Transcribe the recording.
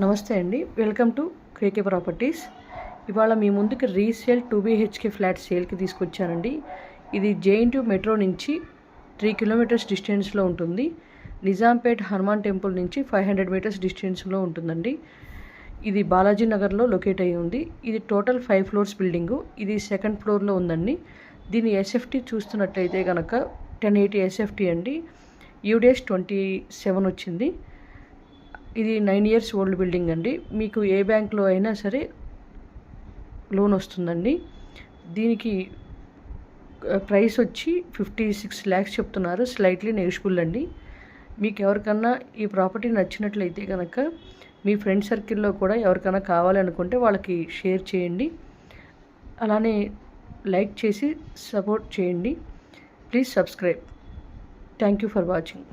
నమస్తే అండి. Welcome to KK properties. ఇవాళ మీ ముందుకి రీసేల్ 2 BHK ఫ్లాట్ సేల్కి తీసుకొచ్చానండి. ఇది జేఎన్టీయూ మెట్రో నుంచి 3 కిలోమీటర్స్ డిస్టెన్స్లో ఉంటుంది. నిజాంపేట్ హనుమాన్ టెంపుల్ నుంచి 500 మీటర్స్ డిస్టెన్స్లో ఉంటుందండి. ఇది బాలాజీ నగర్లో లొకేట్ అయ్యి ఉంది. ఇది టోటల్ 5 ఫ్లోర్స్ బిల్డింగు. ఇది సెకండ్ ఫ్లోర్లో ఉందండి. దీని ఎస్ఎఫ్టీ చూస్తున్నట్టయితే కనుక 1080 ఎస్ఎఫ్టీ అండి. యూడేస్ 27 వచ్చింది. ఇది 9 years ఓల్డ్ బిల్డింగ్ అండి. మీకు ఏ బ్యాంక్లో అయినా సరే లోన్ వస్తుందండి. దీనికి ప్రైస్ వచ్చి 56 lakhs చెప్తున్నారు. స్లైట్లీ నెగిషియబుల్ అండి. మీకు ఎవరికన్నా ఈ ప్రాపర్టీ నచ్చినట్లయితే కనుక మీ ఫ్రెండ్ సర్కిల్లో కూడా ఎవరికైనా కావాలనుకుంటే వాళ్ళకి షేర్ చేయండి. అలానే లైక్ చేసి సపోర్ట్ చేయండి. Please subscribe. Thank you for watching.